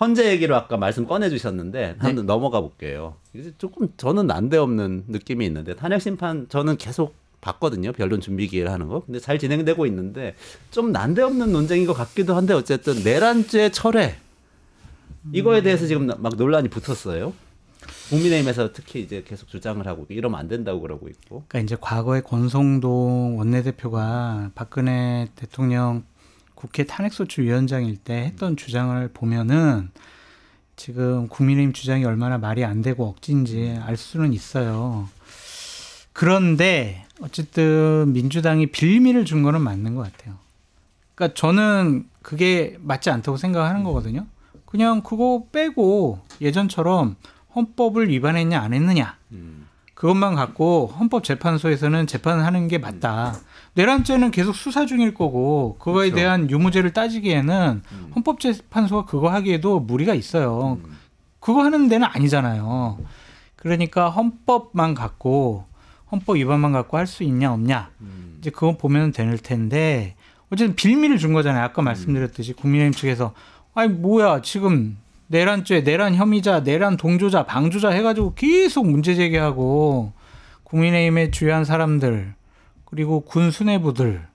헌재 얘기로 아까 말씀 꺼내주셨는데 한번 넘어가 볼게요. 이제 조금 저는 난데없는 느낌이 있는데 탄핵 심판 저는 계속 봤거든요. 변론 준비 기회를 하는 거. 근데 잘 진행되고 있는데 좀 난데없는 논쟁인 것 같기도 한데 어쨌든 내란죄 철회 이거에 대해서 지금 막 논란이 붙었어요. 국민의힘에서 특히 이제 계속 주장을 하고 이러면 안 된다고 그러고 있고. 그러니까 이제 과거에 권성동 원내대표가 박근혜 대통령 국회 탄핵소추위원장일 때 했던 주장을 보면은 지금 국민의힘 주장이 얼마나 말이 안 되고 억지인지 알 수는 있어요. 그런데 어쨌든 민주당이 빌미를 준 거는 맞는 것 같아요. 그러니까 저는 그게 맞지 않다고 생각하는 거거든요. 그냥 그거 빼고 예전처럼 헌법을 위반했냐 안 했느냐 그것만 갖고 헌법재판소에서는 재판을 하는 게 맞다. 내란죄는 계속 수사 중일 거고 그거에 그렇죠. 대한 유무죄를 따지기에는 헌법재판소가 그거 하기에도 무리가 있어요. 그거 하는 데는 아니잖아요. 그러니까 헌법만 갖고 헌법 위반만 갖고 할 수 있냐 없냐 이제 그건 보면 될 텐데 어쨌든 빌미를 준 거잖아요. 아까 말씀드렸듯이 국민의힘 측에서 아니 뭐야 지금 내란죄, 내란 혐의자, 내란 동조자, 방조자 해가지고 계속 문제 제기하고 국민의힘의 주요한 사람들 그리고 군 수뇌부들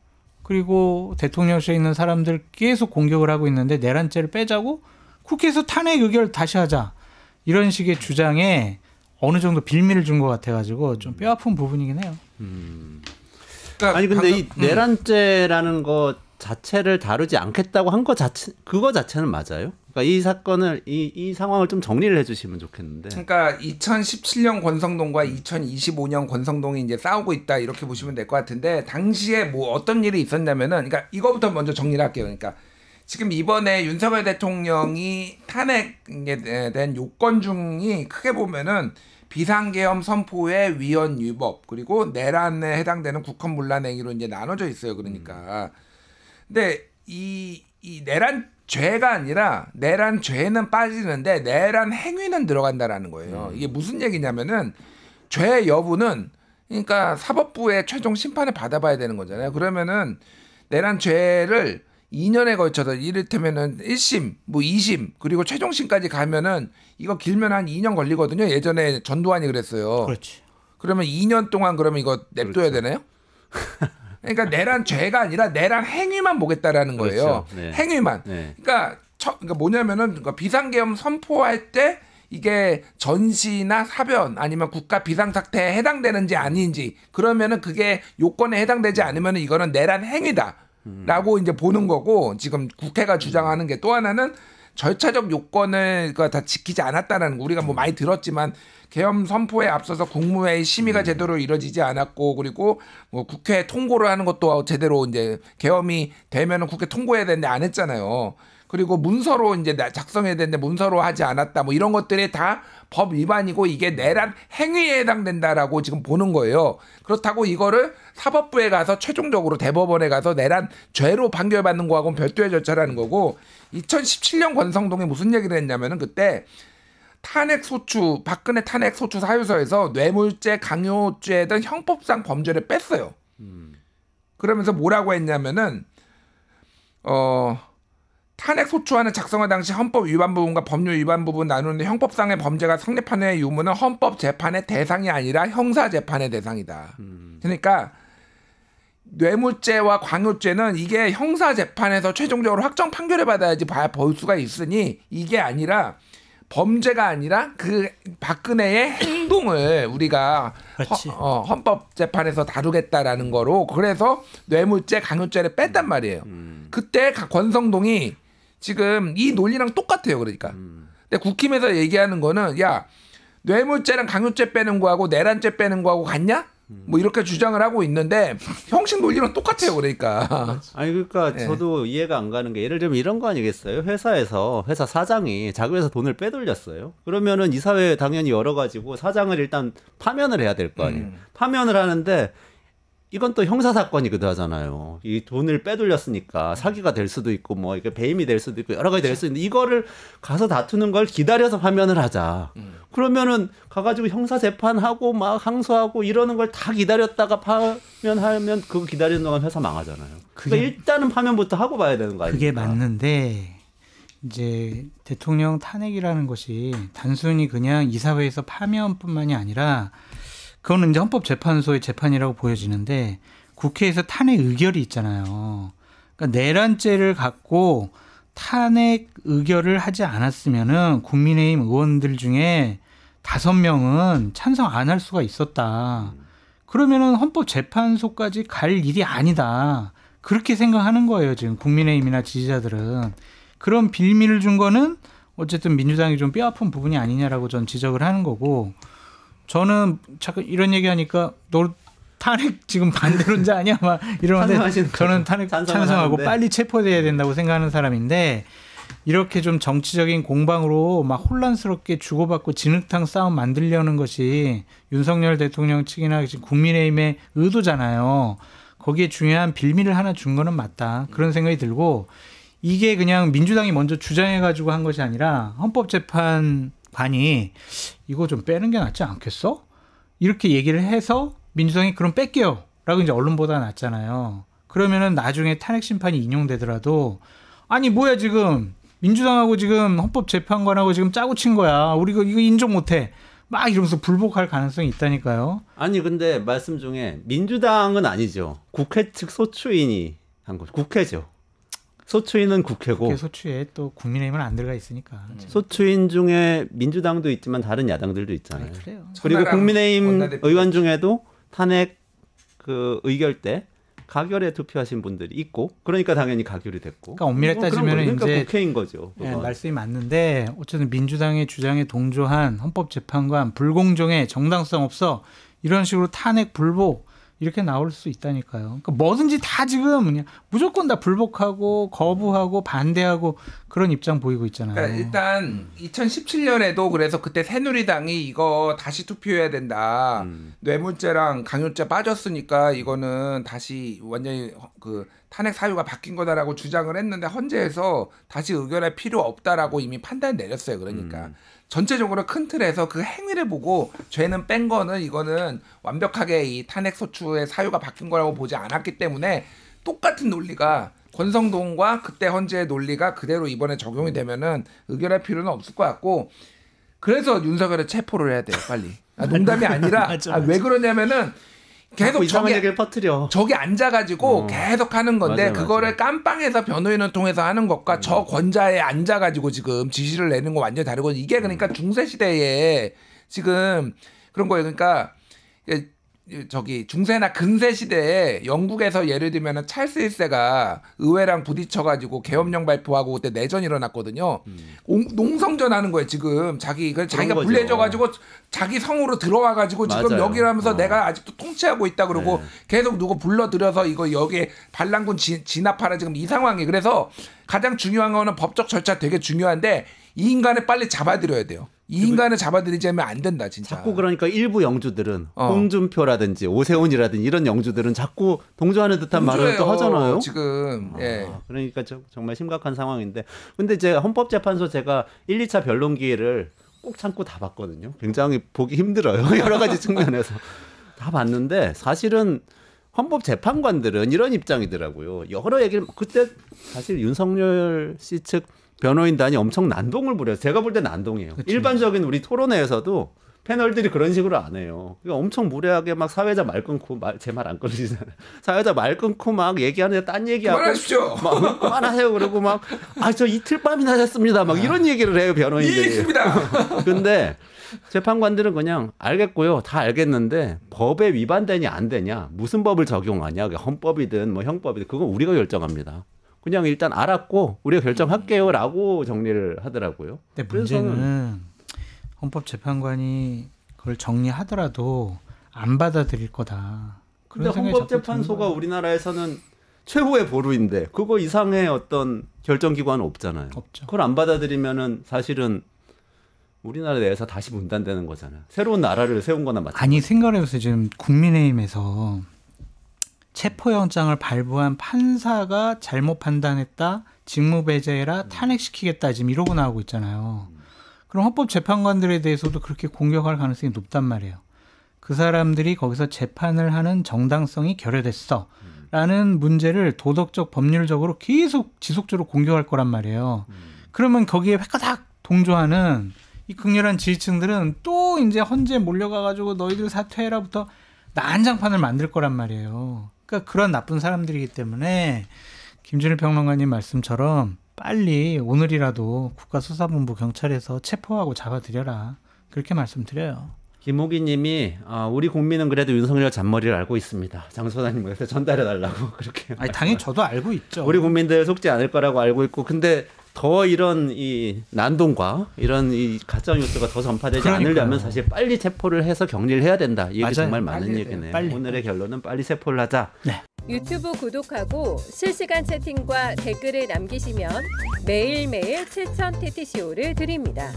그리고 대통령실에 있는 사람들 계속 공격을 하고 있는데 내란죄를 빼자고 국회에서 탄핵 의결 다시 하자 이런 식의 주장에 어느 정도 빌미를 준 것 같아가지고 좀 뼈아픈 부분이긴 해요. 그러니까 아니 근데 이 내란죄라는 거 자체를 다루지 않겠다고 한 거 자체 그거 자체는 맞아요? 그러니까 이 사건을 이 상황을 좀 정리를 해주시면 좋겠는데. 그러니까 2017년 권성동과 2025년 권성동이 이제 싸우고 있다 이렇게 보시면 될 것 같은데 당시에 뭐 어떤 일이 있었냐면은 그러니까 이거부터 먼저 정리를 할게요. 그러니까 지금 이번에 윤석열 대통령이 탄핵에 대한 요건 중이 크게 보면은 비상계엄 선포의 위헌 위법 그리고 내란에 해당되는 국헌문란 행위로 이제 나눠져 있어요. 그러니까 근데 이 내란죄가 아니라 내란죄는 빠지는데 내란 행위는 들어간다라는 거예요. 이게 무슨 얘기냐면은 죄 여부는 그러니까 사법부의 최종 심판을 받아봐야 되는 거잖아요. 그러면은 내란죄를 2년에 걸쳐서 이를테면은 1심, 뭐 2심, 그리고 최종심까지 가면은 이거 길면 한 2년 걸리거든요. 예전에 전두환이 그랬어요. 그렇지. 그러면 2년 동안 그러면 이거 냅둬야 되나요? 그러니까 내란 죄가 아니라 내란 행위만 보겠다라는 거예요. 그렇죠. 네. 행위만. 네. 그러니까 뭐냐면은 그러니까 비상계엄 선포할 때 이게 전시나 사변 아니면 국가 비상사태에 해당되는지 아닌지 그러면은 그게 요건에 해당되지 않으면은 이거는 내란 행위다. 라고 이제 보는 거고 지금 국회가 주장하는 게 또 하나는 절차적 요건을 다 지키지 않았다는 거. 우리가 뭐 많이 들었지만 계엄 선포에 앞서서 국무회의 심의가 제대로 이루어지지 않았고 그리고 뭐 국회 통고를 하는 것도 제대로 이제 계엄이 되면은 국회 통고해야 되는데 안 했잖아요. 그리고 문서로 이제 작성해야 되는데 문서로 하지 않았다. 뭐 이런 것들이 다 법 위반이고 이게 내란 행위에 해당된다라고 지금 보는 거예요. 그렇다고 이거를 사법부에 가서 최종적으로 대법원에 가서 내란 죄로 판결받는 거하고는 별도의 절차라는 거고 2017년 권성동이 무슨 얘기를 했냐면은 그때 박근혜 탄핵소추 사유서에서 뇌물죄, 강요죄 등 형법상 범죄를 뺐어요. 그러면서 뭐라고 했냐면은 탄핵소추안을 작성할 당시 헌법 위반 부분과 법률 위반 부분 나누는데 형법상의 범죄가 성립하는 의 유무는 헌법 재판의 대상이 아니라 형사 재판의 대상이다. 그러니까 뇌물죄와 강요죄는 이게 형사 재판에서 최종적으로 확정 판결을 받아야지 볼 수가 있으니 이게 아니라 범죄가 아니라 그 박근혜의 행동을 우리가 헌법 재판에서 다루겠다라는 거로 그래서 뇌물죄, 강요죄를 뺐단 말이에요. 그때 권성동이 지금 이 논리랑 똑같아요. 그러니까. 근데 국힘에서 얘기하는 거는 야 뇌물죄랑 강요죄 빼는 거하고 내란죄 빼는 거하고 같냐? 뭐 이렇게 주장을 하고 있는데 형식 논리랑 똑같아요. 그러니까. 아니 그러니까 저도 이해가 안 가는 게 예를 들면 이런 거 아니겠어요? 회사에서 회사 사장이 자기 회사 돈을 빼돌렸어요. 그러면은 이사회 당연히 열어가지고 사장을 일단 파면을 해야 될 거 아니에요. 파면을 하는데 이건 또 형사사건이기도 하잖아요. 이 돈을 빼돌렸으니까 사기가 될 수도 있고 뭐 이게 배임이 될 수도 있고 여러 가지 될 수도 있는데 이거를 가서 다투는 걸 기다려서 파면을 하자. 그러면은 가가지고 형사재판하고 막 항소하고 이러는 걸 다 기다렸다가 파면하면 그거 기다리는 동안 회사 망하잖아요. 그러니까 일단은 파면부터 하고 봐야 되는 거 아닙니까? 그게 맞는데 이제 대통령 탄핵이라는 것이 단순히 그냥 이사회에서 파면뿐만이 아니라 그거는 이제 헌법재판소의 재판이라고 보여지는데 국회에서 탄핵 의결이 있잖아요. 그러니까 내란죄를 갖고 탄핵 의결을 하지 않았으면은 국민의힘 의원들 중에 5명은 찬성 안 할 수가 있었다. 그러면은 헌법재판소까지 갈 일이 아니다. 그렇게 생각하는 거예요. 지금 국민의힘이나 지지자들은. 그런 빌미를 준 거는 어쨌든 민주당이 좀 뼈아픈 부분이 아니냐라고 전 지적을 하는 거고 저는 자꾸 이런 얘기하니까 너 탄핵 지금 반대론자 아니야? 막 이러는데 저는 탄핵 찬성하고 빨리 체포돼야 된다고 생각하는 사람인데 이렇게 좀 정치적인 공방으로 막 혼란스럽게 주고받고 진흙탕 싸움 만들려는 것이 윤석열 대통령 측이나 국민의힘의 의도잖아요. 거기에 중요한 빌미를 하나 준 거는 맞다. 그런 생각이 들고 이게 그냥 민주당이 먼저 주장해가지고 한 것이 아니라 헌법재판관이 이거 좀 빼는 게 낫지 않겠어? 이렇게 얘기를 해서 민주당이 그럼 뺄게요. 라고 이제 언론보다 낫잖아요. 그러면은 나중에 탄핵 심판이 인용되더라도 아니 뭐야 지금 민주당하고 지금 헌법재판관하고 지금 짜고 친 거야. 우리 이거 인정 못해. 막 이러면서 불복할 가능성이 있다니까요. 아니 근데 말씀 중에 민주당은 아니죠. 국회 측 소추인이 한 거죠. 국회죠. 소추인은 국회고. 국회 소추에 또 국민의힘은 안 들어가 있으니까. 소추인 중에 민주당도 있지만 다른 야당들도 있잖아요. 아니, 그래요. 그리고 국민의힘 의원 중에도 탄핵 그 의결 때 가결에 투표하신 분들이 있고 그러니까 당연히 가결이 됐고. 그러니까 엄밀히 따지면 그러니까 이제 국회인 거죠. 네, 말씀이 맞는데 어쨌든 민주당의 주장에 동조한 헌법재판관 불공정해 정당성 없어 이런 식으로 탄핵 불복 이렇게 나올 수 있다니까요. 그러니까 뭐든지 다 지금 그냥 무조건 다 불복하고 거부하고 반대하고 그런 입장 보이고 있잖아요. 그러니까 일단 2017년에도 그래서 그때 새누리당이 이거 다시 투표해야 된다. 뇌물죄랑 강요죄 빠졌으니까 이거는 다시 완전히 그 탄핵 사유가 바뀐 거다라고 주장을 했는데 헌재에서 다시 의결할 필요 없다라고 이미 판단 내렸어요. 그러니까 전체적으로 큰 틀에서 그 행위를 보고 죄는 뺀 거는 이거는 완벽하게 이 탄핵 소추의 사유가 바뀐 거라고 보지 않았기 때문에 똑같은 논리가 권성동과 그때 헌재의 논리가 그대로 이번에 적용이 되면은 의결할 필요는 없을 것 같고 그래서 윤석열을 체포를 해야 돼요. 빨리. 농담이 아니라 왜 그러냐면은 계속 이상한 얘기를 퍼뜨려. 저기 앉아가지고 계속 하는 건데 맞아요, 그거를 깜빵에서 변호인을 통해서 하는 것과 저 권자에 앉아가지고 지금 지시를 내는 거 완전히 다르고 이게 그러니까 중세 시대에 지금 그런 거예요. 그러니까 저기 중세나 근세 시대에 영국에서 예를 들면 찰스 1세가 의회랑 부딪혀가지고 계엄령 발표하고 그때 내전이 일어났거든요. 농성전 하는 거예요 지금 자기가 불리해져가지고 자기 성으로 들어와가지고 지금 맞아요. 여기를 하면서 내가 아직도 통치하고 있다 그러고 계속 누구 불러들여서 이거 여기에 반란군 진압하라 지금 이 상황이 그래서 가장 중요한 거는 법적 절차 되게 중요한데 이 인간을 빨리 잡아들여야 돼요. 이 인간을 잡아들이지 않으면 안 된다 진짜. 자꾸 그러니까 일부 영주들은 홍준표라든지 오세훈이라든지 이런 영주들은 자꾸 동조하는 듯한 말을 또 하잖아요. 지금. 예. 그러니까 정말 심각한 상황인데 근데 이제 헌법재판소 제가 1, 2차 변론 기회를 꼭 참고 다 봤거든요. 굉장히 보기 힘들어요. 여러 가지 측면에서. 다 봤는데 사실은 헌법재판관들은 이런 입장이더라고요. 여러 얘기를 그때 사실 윤석열 씨 측 변호인단이 엄청 난동을 부려요. 제가 볼 때 난동이에요. 그치. 일반적인 우리 토론회에서도 패널들이 그런 식으로 안 해요. 그러니까 엄청 무례하게 막 사회자 말 끊고 제 말 안 끊으시잖아요. 사회자 말 끊고 막 얘기하는데 딴 얘기하고 그만하십시오. 막 그만하세요. 그러고 막 저 이틀 밤이나 잤습니다. 막 이런 얘기를 해요 변호인들이. 있습니다. 근데 재판관들은 그냥 알겠고요. 다 알겠는데 법에 위반되냐 안 되냐 무슨 법을 적용하냐 헌법이든 뭐 형법이든 그건 우리가 결정합니다. 그냥 일단 알았고 우리가 결정할게요라고 정리를 하더라고요. 근데 문제는 헌법재판관이 그걸 정리하더라도 안 받아들일 거다. 근데 헌법재판소가 우리나라에서는 최후의 보루인데 그거 이상의 어떤 결정기관은 없잖아요. 없죠. 그걸 안 받아들이면은 사실은 우리나라 내에서 다시 분단되는 거잖아요. 새로운 나라를 세운 거나 마찬가지. 아니 생각해보세요. 지금 국민의힘에서 체포영장을 발부한 판사가 잘못 판단했다. 직무배제해라. 탄핵시키겠다. 지금 이러고 나오고 있잖아요. 그럼 헌법재판관들에 대해서도 그렇게 공격할 가능성이 높단 말이에요. 그 사람들이 거기서 재판을 하는 정당성이 결여됐어. 라는 문제를 도덕적 법률적으로 계속 지속적으로 공격할 거란 말이에요. 그러면 거기에 획가닥 동조하는 이 극렬한 지지층들은 또 이제 헌재 몰려가가지고 너희들 사퇴해라부터 난장판을 만들 거란 말이에요. 그러니까 그런 나쁜 사람들이기 때문에 김준일 평론가님 말씀처럼 빨리 오늘이라도 국가수사본부 경찰에서 체포하고 잡아들여라. 그렇게 말씀드려요. 김호기 님이 우리 국민은 그래도 윤석열 잔머리를 알고 있습니다. 장 소장님께서 전달해달라고 그렇게. 아니, 당연히 저도 알고 있죠. 우리 국민들 속지 않을 거라고 알고 있고 근데 더 이런 이 난동과 이런 이 가짜 뉴스가 더 전파되지 않으려면 사실 빨리 체포를 해서 격리를 해야 된다. 이게 맞아요. 정말 많은 빨리 얘기네요. 빨리. 오늘의 결론은 빨리 체포를 하자. 네. 유튜브 구독하고 실시간 채팅과 댓글을 남기시면 매일매일 7천 TTCO를 드립니다.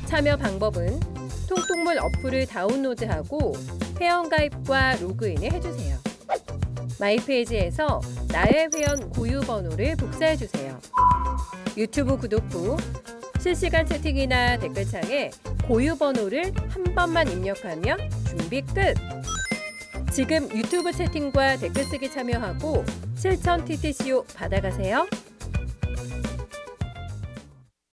참여 방법은 통통물 어플을 다운로드하고 회원가입과 로그인을 해주세요. 마이페이지에서 나의 회원 고유 번호를 복사해주세요. 유튜브 구독 후 실시간 채팅이나 댓글창에 고유 번호를 한 번만 입력하면 준비 끝! 지금 유튜브 채팅과 댓글 쓰기 참여하고 실천 TTCO 받아가세요.